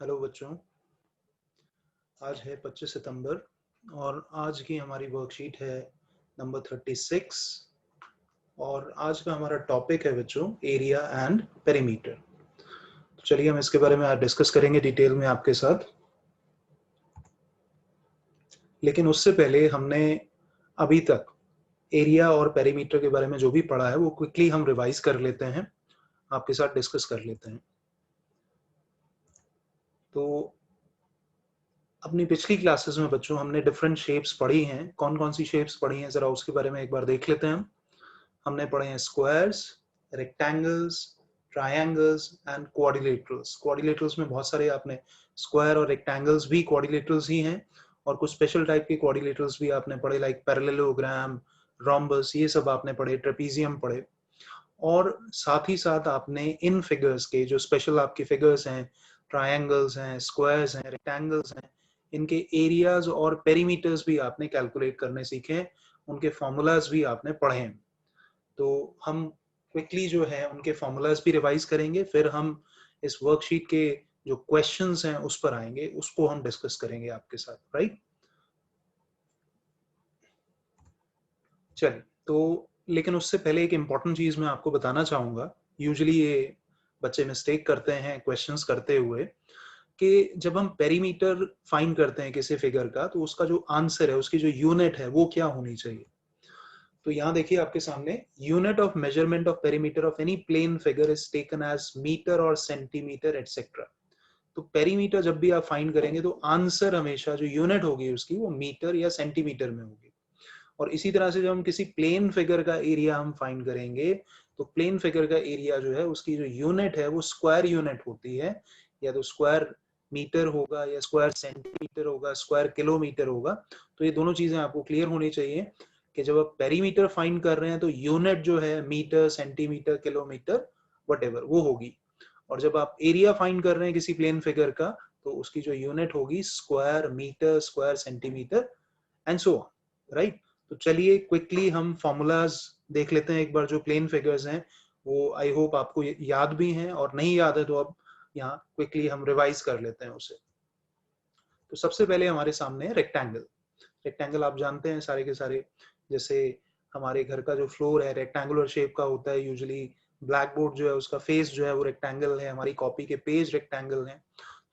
Hello बच्चों, आज है 25 सितंबर और आज की हमारी वर्कशीट है नंबर 36 और आज का हमारा टॉपिक है बच्चों एरिया एंड पेरीमीटर। तो चलिए हम इसके बारे में आज डिस्कस करेंगे डिटेल में आपके साथ। लेकिन उससे पहले हमने अभी तक एरिया और पेरीमीटर के बारे में जो भी पढ़ा है वो क्विकली हम रिवाइज कर लेते हैं, आपके साथ डिस्कस कर लेते हैं। तो अपनी पिछली क्लासेस में बच्चों हमने डिफरेंट शेप्स पढ़ी हैं। कौन कौन सी शेप्स पढ़ी हैं जरा उसके बारे में एक बार देख लेते हैं हमने पढ़े हैं squares, rectangles, triangles and quadrilaterals. Quadrilaterals में बहुत सारे आपने स्क्वायर और रेक्टेंगल्स भी क्वाड्रिलेटरल्स ही हैं और कुछ स्पेशल टाइप के क्वाड्रिलेटरल्स भी आपने पढ़े लाइक पैरेललोग्राम, रोम्बस, ये सब आपने पढ़े, ट्रेपीजियम पढ़े। और साथ ही साथ आपने इन फिगर्स के जो स्पेशल आपके फिगर्स हैं, ट्रायंगल्स हैं, स्क्वायर्स हैं, रेक्टेंगल्स हैं, इनके एरियाज और पेरीमीटर्स भी आपने कैलकुलेट करने सीखे हैं, उनके फॉर्मूलाज भी आपने पढ़े हैं। तो हम क्विकली जो है उनके फॉर्मूलाज भी रिवाइज करेंगे, फिर हम इस वर्कशीट के जो क्वेश्चंस हैं उस पर आएंगे, उसको हम डिस्कस करेंगे आपके साथ, राइट। चलिए, तो लेकिन उससे पहले एक इम्पॉर्टेंट चीज मैं आपको बताना चाहूंगा। यूजुअली ये बच्चे मिस्टेक करते हैं क्वेश्चंस करते हुए कि जब हम पेरीमीटर फाइंड करते हैं किसी फिगर का तो उसका जो आंसर है, उसकी जो यूनिट है वो क्या होनी चाहिए। तो यहाँ देखिए आपके सामने, unit of measurement of perimeter of any plane figure is taken as metre और सेंटीमीटर एटसेट्रा। तो पेरीमीटर जब भी आप फाइंड करेंगे तो आंसर हमेशा जो यूनिट होगी उसकी वो मीटर या सेंटीमीटर में होगी। और इसी तरह से जब हम किसी प्लेन फिगर का एरिया हम फाइंड करेंगे तो प्लेन फिगर का एरिया जो है उसकी जो यूनिट है वो स्क्वायर यूनिट होती है, या तो स्क्वायर मीटर होगा या स्क्वायर सेंटीमीटर होगा, स्क्वायर किलोमीटर होगा। तो ये दोनों चीजें आपको क्लियर होनी चाहिए कि जब आप पेरीमीटर फाइंड कर रहे हैं तो यूनिट जो है मीटर, सेंटीमीटर, किलोमीटर, वटेवर वो होगी। और जब आप एरिया फाइंड कर रहे हैं किसी प्लेन फिगर का तो उसकी जो यूनिट होगी square metre, square centimetre and so on, right. तो चलिए क्विकली हम फॉर्मूलाज देख लेते हैं एक बार। जो प्लेन फिगर्स हैं वो आई होप आपको याद भी हैं, और नहीं याद है तो अब यहाँ क्विकली हम रिवाइज कर लेते हैं उसे। तो सबसे पहले हमारे सामने है रेक्टेंगल। रेक्टेंगल आप जानते हैं सारे के सारे, जैसे हमारे घर का जो फ्लोर है रेक्टेंगुलर शेप का होता है यूजुअली। ब्लैक बोर्ड जो है उसका फेस जो है वो रेक्टेंगल है, हमारी कॉपी के पेज रेक्टेंगल है।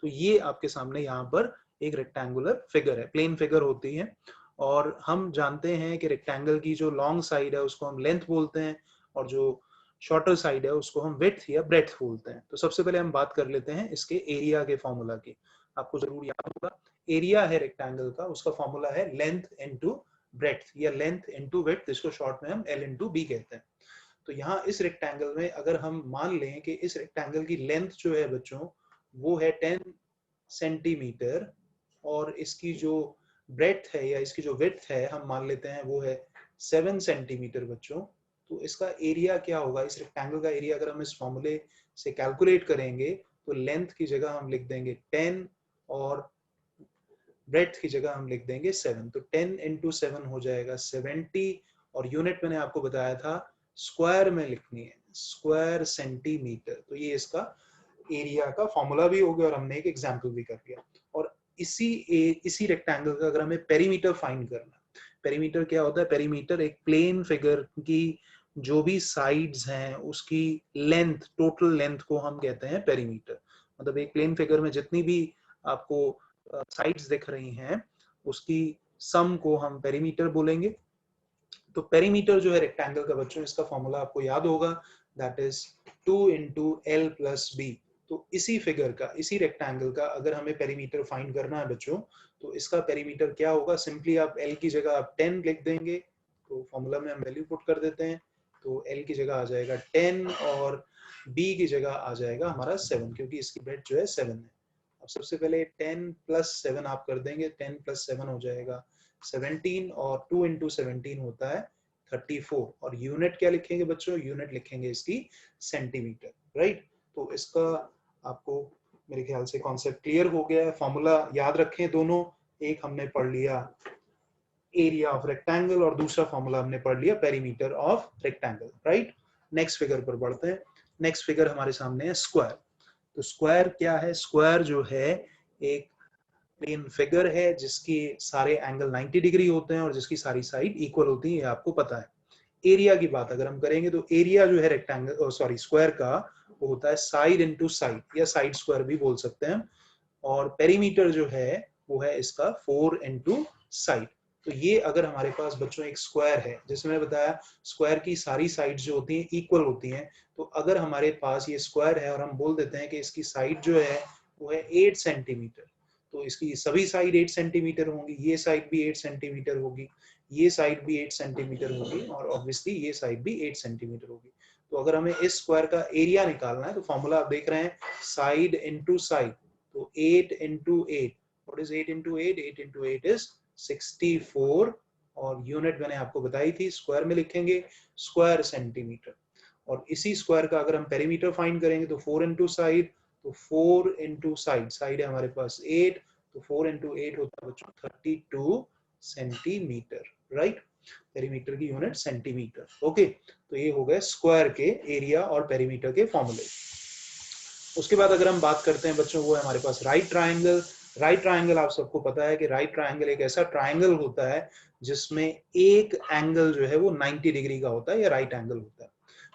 तो ये आपके सामने यहाँ पर एक रेक्टेंगुलर फिगर है, प्लेन फिगर होती है। और हम जानते हैं कि रेक्टेंगल की जो लॉन्ग साइड है उसको हम लेंथ बोलते हैं और जो शॉर्टर साइड है उसको हम विड्थ या ब्रेड्थ बोलते हैं। तो सबसे पहले हम बात कर लेते हैं इसके एरिया के फॉर्मूला की। आपको जरूर याद होगा, एरिया है रेक्टेंगल का, उसका फॉर्मूला है लेंथ इनटू ब्रेड्थ या लेंथ इनटू विड्थ, इसको शॉर्ट में हम एल इनटू बी कहते हैं। तो यहाँ इस रेक्टेंगल में अगर हम मान लें कि इस रेक्टेंगल की लेंथ जो है बच्चों वो है 10 सेंटीमीटर और इसकी जो ब्रेड्थ है या इसकी जो विड्थ है हम मान लेते हैं वो है 7 सेंटीमीटर बच्चों। तो इसका एरिया क्या होगा, इस रेक्टेंगल का एरिया अगर हम इस फॉर्मूले से कैलकुलेट करेंगे तो लेंथ की जगह हम लिख देंगे 10 और ब्रेड्थ की जगह हम लिख देंगे 7। तो 10 इंटू 7 हो जाएगा 70 और यूनिट मैंने आपको बताया था स्क्वायर में लिखनी है, स्क्वायर सेंटीमीटर। तो ये इसका एरिया का फॉर्मूला भी हो गया और हमने एक एग्जांपल भी कर लिया। और इसी रेक्टेंगल का अगर हमें पेरीमीटर फाइंड करना, पेरीमीटर क्या होता है, पेरीमीटर एक प्लेन फिगर की जो भी साइड्स हैं उसकी लेंथ, टोटल लेंथ को हम कहते हैं पेरीमीटर। मतलब एक प्लेन फिगर में जितनी भी आपको साइड्स दिख रही हैं उसकी सम को हम पेरीमीटर बोलेंगे। तो पेरीमीटर जो है रेक्टेंगल का बच्चों, इसका फॉर्मूला आपको याद होगा, that is 2 into L plus B. तो इसी फिगर का, इसी रेक्टेंगल का अगर हमें पेरीमीटर फाइंड करना है बच्चों तो इसका पेरीमीटर क्या होगा, सिंपली आप एल की जगह आप 10 लिख देंगे। तो फॉर्मूला में हम वैल्यू पुट कर देते हैं, तो एल की जगह आ जाएगा 10 और बी की जगह आ जाएगा हमारा 7, क्योंकि इसकी ब्रेड्थ जो है 7 है। अब सबसे पहले 10 प्लस 7 आप कर देंगे, 10 प्लस 7 हो जाएगा 17 और 2 इंटू 17 होता है 34। और यूनिट क्या लिखेंगे बच्चों, यूनिट लिखेंगे इसकी सेंटीमीटर, राइट। तो इसका आपको मेरे ख्याल से कॉन्सेप्ट क्लियर हो गया है। फॉर्मूला याद रखें दोनों, एक हमने पढ़ लिया एरिया ऑफ रेक्टेंगल और दूसरा फॉर्मूला हमने पढ़ लिया perimeter of rectangle, right. Next figure पर बढ़ते हैं। नेक्स्ट फिगर हमारे सामने है स्क्वायर। तो स्क्वायर क्या है? स्क्वायर जो है एक प्लेन फिगर है जिसके सारे एंगल 90 डिग्री होते हैं और जिसकी सारी साइड इक्वल होती है, ये आपको पता है। एरिया की बात अगर हम करेंगे तो एरिया जो है रेक्टेंगल सॉरी स्क्वायर का वो होता है साइड इनटू साइड या साइड स्क्वायर भी बोल सकते हैं। और पेरीमीटर जो है वो है इसका 4 इनटू साइड। तो ये अगर हमारे पास बच्चों एक स्क्वायर है, जैसे मैंने बताया स्क्वायर की सारी साइड्स जो होती हैं इक्वल होती हैं, तो अगर हमारे पास ये स्क्वायर है और हम बोल देते हैं कि इसकी साइड जो है वो है 8 सेंटीमीटर, तो इसकी सभी साइड 8 सेंटीमीटर होंगी, ये साइड भी 8 सेंटीमीटर होगी, ये साइड भी 8 सेंटीमीटर होगी और ऑब्वियसली ये साइड भी 8 सेंटीमीटर होगी। तो अगर हमें इस स्क्वायर का एरिया निकालना है तो फॉर्मूला आप देख रहे हैं साइड इनटू साइड, तो 8 into 8, what is 8 into 8? 8 into 8 is 64 और यूनिट मैंने आपको बताई थी स्क्वायर में लिखेंगे स्क्वायर सेंटीमीटर। और इसी स्क्वायर का अगर हम पेरीमीटर फाइंड करेंगे तो 4 into साइड, तो 4 into साइड, साइड है हमारे पास 8, तो 4 into 8 होता है बच्चों 32 सेंटीमीटर, राइट? पेरीमीटर की यूनिट सेंटीमीटर। ओके, तो ये हो गए स्क्वायर के एरिया और पेरीमीटर के फॉर्मूले। उसके बाद अगर हम बात करते हैं बच्चों, वो है हमारे पास राइट ट्राइंगल। राइट ट्राइंगल आप सबको पता है कि राइट ट्राइंगल एक ऐसा ट्राइंगल होता है जिसमें एक एंगल जो है वो 90 डिग्री का होता है या राइट एंगल होता है।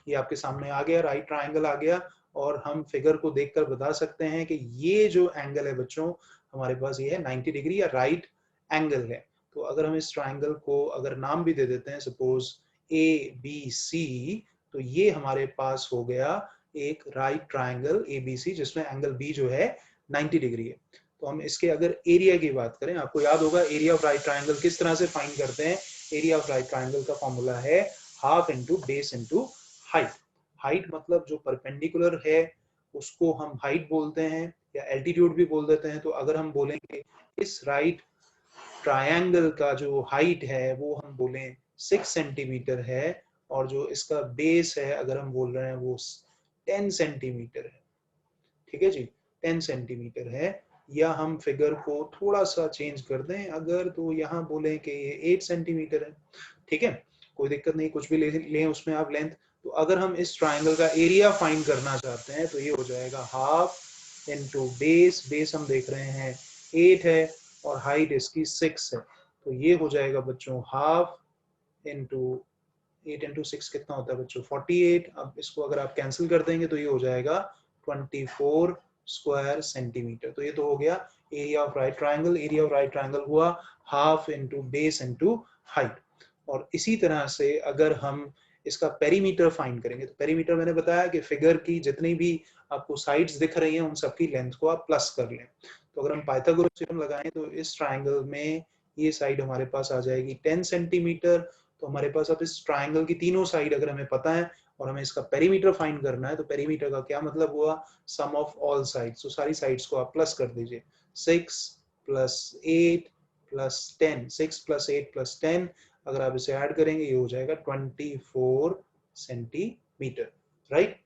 ये आपके सामने आ गया, राइट ट्राइंगल आ गया और हम फिगर को देखकर बता सकते हैं कि ये जो एंगल है बच्चों हमारे पास ये है 90 डिग्री या राइट एंगल है। तो अगर हम इस ट्राइंगल को अगर नाम भी दे देते हैं सपोज ABC, तो ये हमारे पास हो गया एक राइट ट्राइंगल ABC जिसमें एंगल B जो है 90 डिग्री है। तो हम इसके अगर एरिया की बात करें, आपको याद होगा एरिया ऑफ राइट ट्राइंगल किस तरह से फाइंड करते हैं। एरिया ऑफ राइट ट्राइंगल का फॉर्मूला है half into base into height. Height मतलब जो परपेंडिकुलर है उसको हम हाइट बोलते हैं या एल्टीट्यूड भी बोल देते हैं। तो अगर हम बोलेंगे इस राइट ट्रायंगल का जो हाइट है वो हम बोलें 6 सेंटीमीटर है और जो इसका बेस है अगर हम बोल रहे हैं वो 10 सेंटीमीटर है, ठीक है जी, 10 सेंटीमीटर है। या हम फिगर को थोड़ा सा चेंज कर दें अगर, तो यहाँ बोले कि ये 8 सेंटीमीटर है, ठीक है, कोई दिक्कत नहीं, कुछ भी लें उसमें आप लेंथ। तो अगर हम इस ट्राइंगल का एरिया फाइंड करना चाहते हैं तो ये हो जाएगा हाफ इनटू बेस, बेस हम देख रहे हैं 8 है और हाइट इसकी 6 है, तो ये हो जाएगा बच्चों हाफ इंटू 8 इंटू 6 कितना होता है बच्चों 48। अब इसको अगर आप कैंसिल कर देंगे तो ये हो जाएगा 24 स्क्वायर सेंटीमीटर। तो ये तो हो गया area of right triangle. Area of right triangle हुआ half into base into height. और इसी तरह से अगर हम इसका पेरीमीटर फाइंड करेंगे तो पेरीमीटर मैंने बताया कि फिगर की जितनी भी आपको साइड्स दिख रही हैं उन सबकी लेंथ को आप प्लस कर लें। तो अगर हम पाइथागोरस थ्योरम लगाएं तो इस ट्राइंगल में ये साइड हमारे पास आ जाएगी 10 सेंटीमीटर। तो हमारे पास अब इस ट्राइंगल की तीनों साइड अगर हमें पता है और हमें इसका पेरीमीटर फाइंड करना है तो पेरीमीटर का क्या मतलब हुआ सम ऑफ ऑल साइड्स। तो सारी साइड्स को आप प्लस कर दीजिए 6 प्लस 8 प्लस 10, 6 प्लस 8 प्लस 10, अगर आप इसे ऐड करेंगे ये हो जाएगा 24 सेंटीमीटर, राइट।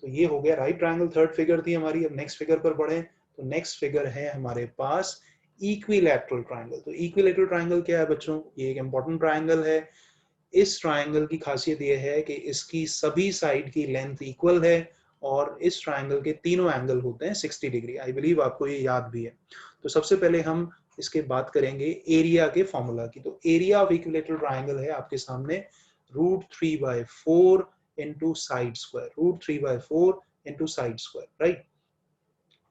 तो ये हो गया राइट ट्राइंगल, थर्ड फिगर थी हमारी। अब नेक्स्ट फिगर पर बढ़े तो नेक्स्ट फिगर है हमारे पास इक्विलैटरल ट्राइंगल। तो इक्विलैटरल ट्राइंगल क्या है बच्चों, ये एक इंपॉर्टेंट ट्राइंगल है। इस ट्राइंगल की खासियत ये है कि इसकी सभी साइड की लेंथ इक्वल है और इस ट्राइंगल के तीनों एंगल होते हैं 60 डिग्री। आई बिलीव आपको ये याद भी है। तो सबसे पहले हम इसके बात करेंगे एरिया के फॉर्मूला की। तो एरिया ऑफ इक्विलैटरल ट्राइंगल है आपके सामने √3/4 into side square, √3/4 into side square, right.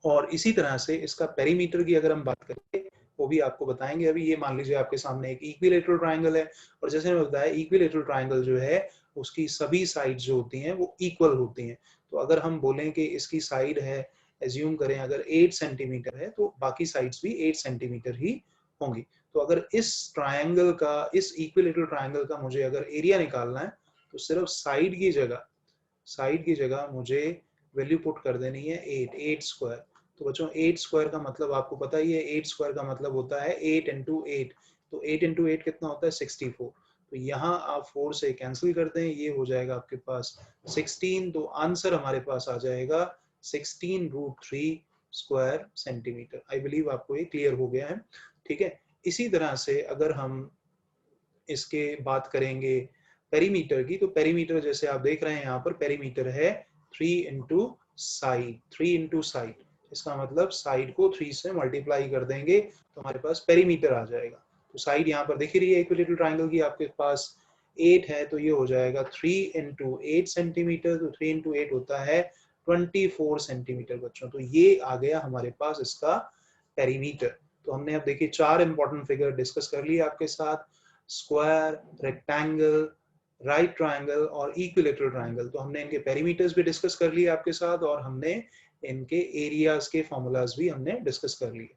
और इसी तरह से इसका पेरीमीटर की अगर हम बात करें वो भी आपको बताएंगे अभी। ये मान लीजिए आपके सामने एक इक्विलैटरल ट्राइंगल है और जैसे मैंने बताया इक्विलैटरल ट्राइंगल जो है उसकी सभी साइड जो होती हैं वो इक्वल होती हैं। तो अगर हम बोलें कि इसकी साइड है, एज्यूम करें अगर 8 सेंटीमीटर है तो बाकी साइड्स भी 8 सेंटीमीटर ही होंगी। तो अगर इस ट्राइंगल का, इस इक्विलैटरल ट्राइंगल का मुझे अगर एरिया निकालना है तो सिर्फ साइड की जगह मुझे वैल्यू पुट कर देनी है 8 स्क्वायर। तो बच्चों 8 स्क्वायर का मतलब आपको पता ही है, 8 स्क्वायर का मतलब होता है 8 इंटू 8। तो 8 इंटू 8 कितना होता है 64। तो यहाँ आप 4 से कैंसिल कर दें, ये हो जाएगा आपके पास 16। तो आंसर हमारे पास आ जाएगा 16√3 स्क्वायर सेंटीमीटर। आई बिलीव आपको ये क्लियर हो गया है, ठीक है। इसी तरह से अगर हम इसके बात करेंगे पेरीमीटर की, तो पेरीमीटर जैसे आप देख रहे हैं यहाँ पर पेरीमीटर है 3 इंटू साइड, 3 इंटू साइड, इसका मतलब साइड को 3 से मल्टीप्लाई कर देंगे तो हमारे पास पेरीमीटर आ जाएगा। तो साइड यहाँ पर दिख रही है इक्विलेटरल ट्राइंगल की, आपके पास 8 है तो ये हो जाएगा 3 इंटू 8 सेंटीमीटर, तो 3 इंटू 8 होता है 24 सेंटीमीटर बच्चों। तो ये आ गया हमारे पास इसका पेरीमीटर। तो हमने अब देखिए 4 इंपॉर्टेंट फिगर डिस्कस कर लिए आपके साथ, स्क्वायर, रेक्टेंगल, राइट ट्राइंगल और इक्विलेटरल ट्राइंगल। तो हमने इनके पेरीमीटर्स भी डिस्कस कर लिए आपके साथ और हमने इनके एरियाज के फॉर्मूलाज भी हमने डिस्कस कर लिए,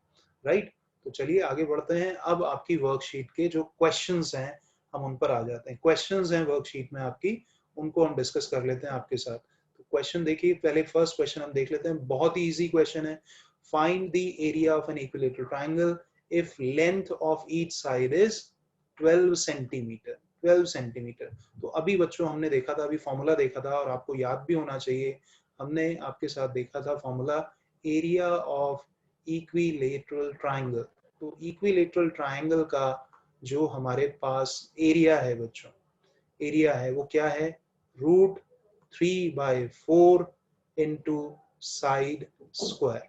राइट। तो चलिए आगे बढ़ते हैं। अब आपकी वर्कशीट के जो क्वेश्चंस हैं हम उन पर आ जाते हैं। क्वेश्चंस हैं वर्कशीट में आपकी, उनको हम डिस्कस कर लेते हैं आपके साथ। तो क्वेश्चन देखिए, पहले फर्स्ट क्वेश्चन हम देख लेते हैं, बहुत ही इजी क्वेश्चन है। Find the area of an equilateral triangle if length of each side is 12 centimetre. 12 centimetre. तो अभी बच्चों हमने देखा था, अभी फॉर्मूला देखा था और आपको याद भी होना चाहिए, हमने आपके साथ देखा था formula area of equilateral triangle. तो इक्विलेटरल ट्राइंगल का जो हमारे पास एरिया है बच्चों, एरिया है वो क्या है, √3/4 into side square,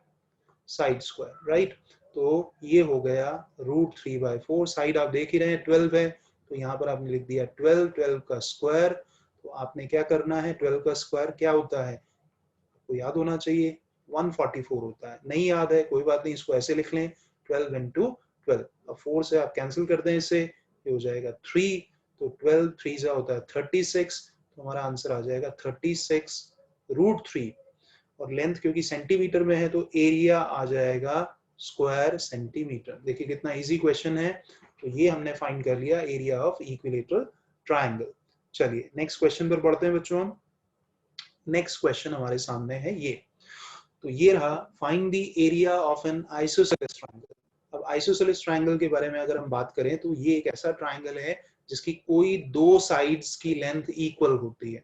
side square, right. तो ये हो गया √3/4, साइड आप देख ही रहे हैं 12 है, तो यहाँ पर आपने लिख दिया 12, 12 का स्क्वायर। तो आपने क्या करना है, 12 का स्क्वायर क्या होता है, तो याद होना चाहिए 144 होता है। नहीं याद है कोई बात नहीं, इसको ऐसे लिख लें 12 इंटू 12। अब 4 से आप कैंसिल कर दें इसे, ये हो जाएगा 3, तो 12 3 जा होता है 36, तो हमारा आंसर आ जाएगा 36√3। और लेंथ क्योंकि सेंटीमीटर में है तो एरिया आ जाएगा स्क्वायर सेंटीमीटर। देखिए कितना इजी क्वेश्चन है। तो ये हमने फाइंड कर लिया एरिया ऑफ इक्विलेटरल ट्राइंगल। चलिए नेक्स्ट क्वेश्चन पर बढ़ते हैं बच्चों हम। नेक्स्ट क्वेश्चन हमारे सामने है ये, तो ये रहा, find the area of N isosceles triangle. अब आइसोसेलेस ट्राइंगल के बारे में अगर हम बात करें तो ये एक ऐसा ट्राइंगल है जिसकी कोई दो साइड्स की लेंथ इक्वल होती है।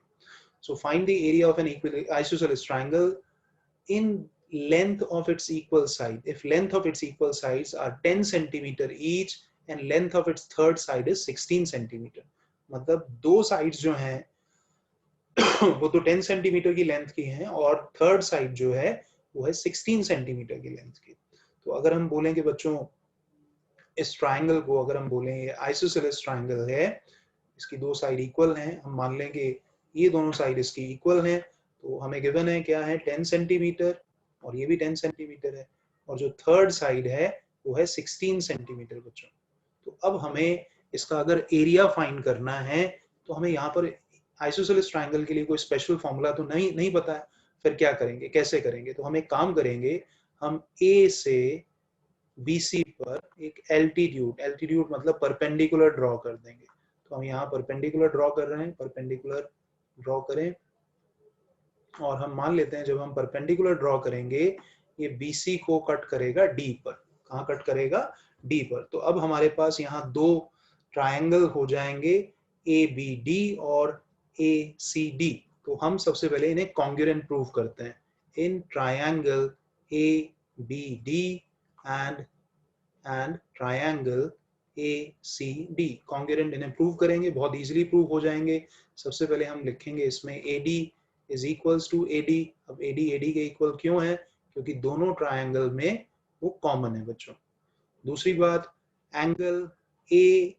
So find the area of N isosceles triangle in length of its equal side, if length of its equal sides are 10 centimeter each and length of its third side is 16 centimeter। मतलब दो sides जो हैं वो तो 10 centimetre की length की हैं और थर्ड साइड जो है वो है 16 सेंटीमीटर की लेंथ की। तो अगर हम बोलेंगे बच्चों इस ट्राइंगल को, अगर हम बोलें ये आइसोसेलेस ट्राइंगल है, इसकी दो साइड इक्वल हैं, हम मान लेंगे ये दोनों साइड इसकी इक्वल हैं, तो हमें गिवन है क्या है 10 सेंटीमीटर और ये भी 10 सेंटीमीटर है, और जो थर्ड साइड है वो है 16 सेंटीमीटर बच्चों। तो अब हमें इसका अगर एरिया फाइंड करना है तो हमें यहाँ पर आइसोसेलेस ट्राइंगल के लिए कोई स्पेशल फॉर्मूला तो नहीं पता है, फिर क्या करेंगे, कैसे करेंगे। तो हम एक काम करेंगे, हम ए से BC पर एक एल्टीट्यूड मतलब परपेंडिकुलर ड्रॉ कर देंगे। तो हम यहाँ परपेंडिकुलर ड्रॉ कर रहे हैं, परपेंडिकुलर ड्रॉ करें और हम मान लेते हैं जब हम परपेंडिकुलर ड्रॉ करेंगे ये BC को कट करेगा D पर। कहाँ कट करेगा, D पर। तो अब हमारे पास यहाँ दो ट्राइंगल हो जाएंगे ABD और ACD। तो हम सबसे पहले इन्हें कॉन्ग्रुएंट प्रूव करते हैं। In triangle ABD and triangle ACD congruent इन्हें प्रूव करेंगे, बहुत इजीली प्रूव हो जाएंगे। सबसे पहले हम लिखेंगे इसमें AD is equals to AD। अब AD के इक्वल क्यों है, क्योंकि दोनों ट्राइंगल में वो कॉमन है बच्चों। दूसरी बात, एंगल ADB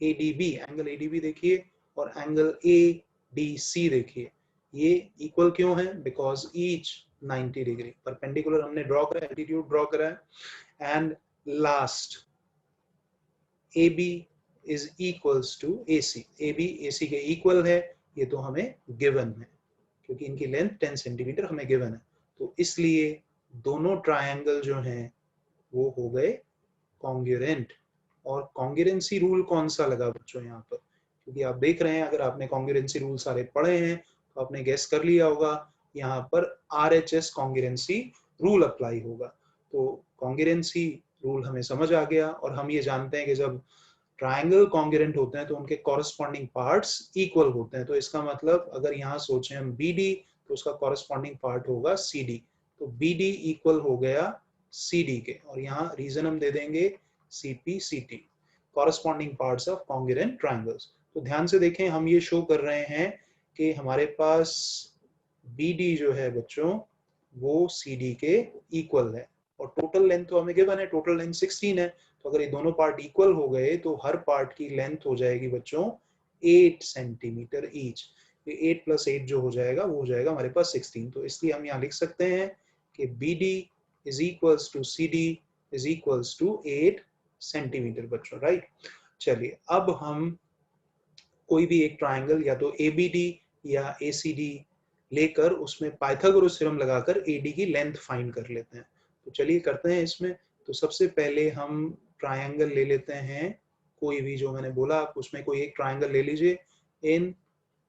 एंगल ADB देखिए और एंगल ADC देखिए, ये इक्वल क्यों है, बिकॉज ईच 90 डिग्री। परपेंडिकुलर हमने ड्रॉ करा, एल्टीट्यूड ड्रॉ करा है। And last AB is equals to AC, AB AC के इक्वल है, ये तो हमें गिवन है क्योंकि इनकी लेंथ 10 सेंटीमीटर हमें गिवन है। तो इसलिए दोनों ट्राइंगल जो हैं वो हो गए कॉन्ग्रुएंट। और कॉन्ग्रुएंसी रूल कौन सा लगा बच्चों यहाँ पर, क्योंकि आप देख रहे हैं अगर आपने कॉन्ग्रुएंसी रूल सारे पढ़े हैं तो आपने गेस कर लिया होगा यहाँ पर RHS कॉन्ग्रुएंसी रूल अप्लाई होगा। तो कॉन्ग्रुएंसी रूल हमें समझ आ गया और हम ये जानते हैं कि जब ट्राइंगल कॉन्ग्रुएंट होते हैं तो उनके कॉरेस्पॉन्डिंग पार्ट्स इक्वल होते हैं। तो इसका मतलब अगर यहाँ सोचें हम BD तो उसका कॉरेस्पॉन्डिंग पार्ट होगा CD। तो BD इक्वल हो गया CD के, और यहाँ रीजन हम दे देंगे CP/CT, corresponding parts of congruent triangles. तो ध्यान से देखें, हम ये शो कर रहे हैं कि हमारे पास BD जो है बच्चों वो CD के इक्वल है, और टोटल लेंथ तो हमें गिवन है, टोटल लेंथ 16 है, तो अगर ये दोनों पार्ट इक्वल हो गए तो हर पार्ट की लेंथ हो जाएगी बच्चों 8 सेंटीमीटर ईच। ये 8 + 8 जो हो जाएगा वो हो जाएगा हमारे पास 16। तो इसलिए हम यहाँ लिख सकते हैं कि BD is equals to CD is equals to 8 centimetre बच्चों, राइट। चलिए अब हम कोई भी एक ट्राइंगल या तो ABD या ACD लेकर उसमें पाइथागोरस थ्योरम लगाकर AD की लेंथ फाइंड कर लेते हैं। तो चलिए करते हैं इसमें। तो सबसे पहले हम ट्राइंगल ले लेते हैं, कोई भी जो मैंने बोला आप उसमें कोई एक ट्राइंगल ले लीजिए। इन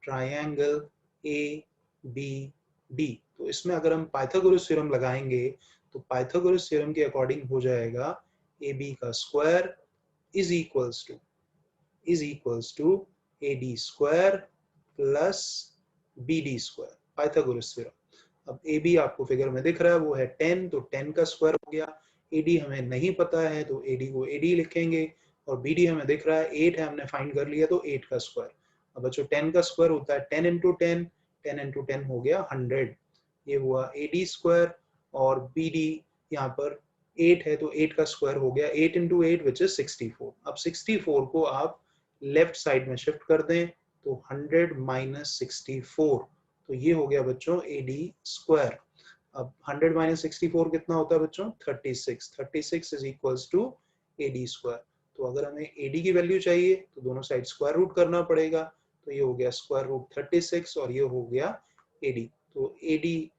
ट्राइंगल ABD, तो इसमें अगर हम पाइथागोरस थ्योरम लगाएंगे तो पाइथागोरस थ्योरम के अकॉर्डिंग हो जाएगा AB का square is equals to AD square plus BD square, Pythagoras theorem. अब AB आपको फिगर में दिख रहा है वो है 10, तो 10 का स्क्वायर हो गया। AD हमें नहीं पता है तो AD को AD लिखेंगे, और BD हमें दिख रहा है 8 है, हमने फाइंड कर लिया तो 8 का स्क्वायर। अब बच्चों 10 का स्क्वायर होता है 10 इंटू 10, 10 इंटू 10 हो गया 100, ये हुआ AD स्क्वायर। और BD यहाँ पर 8 है तो 8 का स्क्वायर हो गया 8 इंटू 8 विच इज 64। अब 64 को आप लेफ्ट साइड में शिफ्ट कर दें तो 100 माइनस 64, तो ये हो गया बच्चों AD स्क्वायर। अब 100 माइनस 64 कितना होता है बच्चों 36, 36 is equals to AD square. तो अगर हमें AD की वैल्यू चाहिए तो दोनों साइड स्क्वायर रूट करना पड़ेगा, तो ये हो गया स्क्वायर रूट 36 और ये हो गया AD। तो AD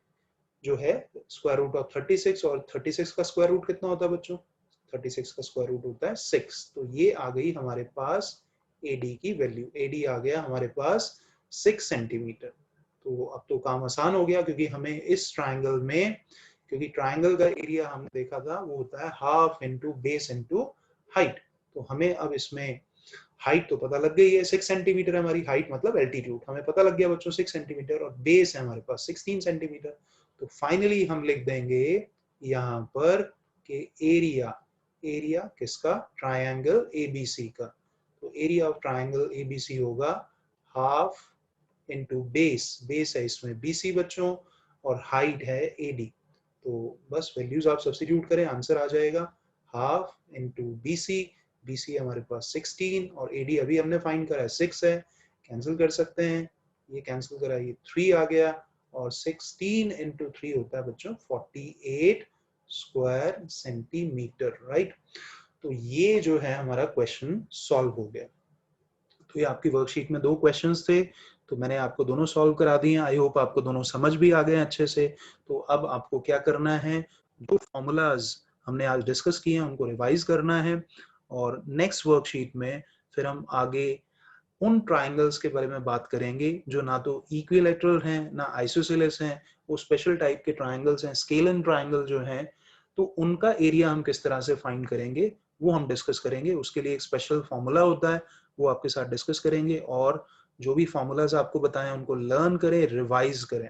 जो है स्क्वायर रूट ऑफ 36, और 36 का स्क्वायर रूट कितना होता है बच्चों 36 का स्क्वायर रूट होता है 6। तो ये आ गई हमारे पास AD की वैल्यू, AD आ गया हमारे पास 6 सेंटीमीटर। तो अब तो काम आसान हो गया, क्योंकि हमें इस ट्राइंगल में, क्योंकि ट्राइंगल का एरिया हमने देखा था वो होता है half into base into height. तो हमें अब इसमें हाइट तो पता लग गई है 6 सेंटीमीटर है हमारी हाइट, मतलब एल्टीट्यूड हमें पता लग गया बच्चों 6 सेंटीमीटर, और बेस है हमारे पास 16 सेंटीमीटर। तो फाइनली हम लिख देंगे यहाँ पर कि एरिया किसका ट्राइंगल ABC का। तो एरिया ऑफ ट्राइंगल ABC होगा हाफ इंटू बेस है इसमें BC बच्चों, और हाइट है AD। तो बस वैल्यूज आप सब्स्टिट्यूट करें आंसर आ जाएगा हाफ इंटू BC हमारे पास 16, और AD अभी हमने फाइंड करा है 6 है, कैंसिल कर सकते हैं, ये कैंसिल करा ये 3 आ गया, और 16 इंटू 3 होता है बच्चों 48 स्क्वायर सेंटीमीटर, राइट। तो ये जो है हमारा क्वेश्चन सॉल्व हो गया। तो ये आपकी वर्कशीट में 2 क्वेश्चंस थे, तो मैंने आपको दोनों सॉल्व करा दिए। आई होप आपको दोनों समझ भी आ गए अच्छे से। तो अब आपको क्या करना है, जो फॉर्मूलाज हमने आज डिस्कस किए हैं उनको रिवाइज करना है, और नेक्स्ट वर्कशीट में फिर हम आगे उन ट्राइंगल्स के बारे में बात करेंगे जो ना तो इक्विलैटरल हैं ना आइसोसेलेस हैं, वो स्पेशल टाइप के ट्राइंगल्स हैं, स्केलन ट्राइंगल जो हैं, तो उनका एरिया हम किस तरह से फाइंड करेंगे वो हम डिस्कस करेंगे। उसके लिए एक स्पेशल फॉर्मूला होता है, वो आपके साथ डिस्कस करेंगे, और जो भी फॉर्मूलाज आपको बताएं उनको लर्न करें, रिवाइज करें,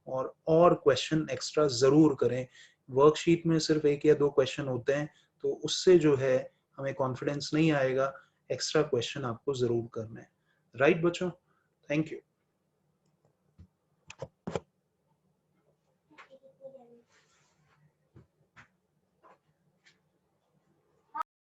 और क्वेश्चन एक्स्ट्रा जरूर करें। वर्कशीट में सिर्फ 1 या 2 क्वेश्चन होते हैं, तो उससे जो है हमें कॉन्फिडेंस नहीं आएगा, एक्स्ट्रा क्वेश्चन आपको जरूर करना है, राइट बच्चों। Thank you.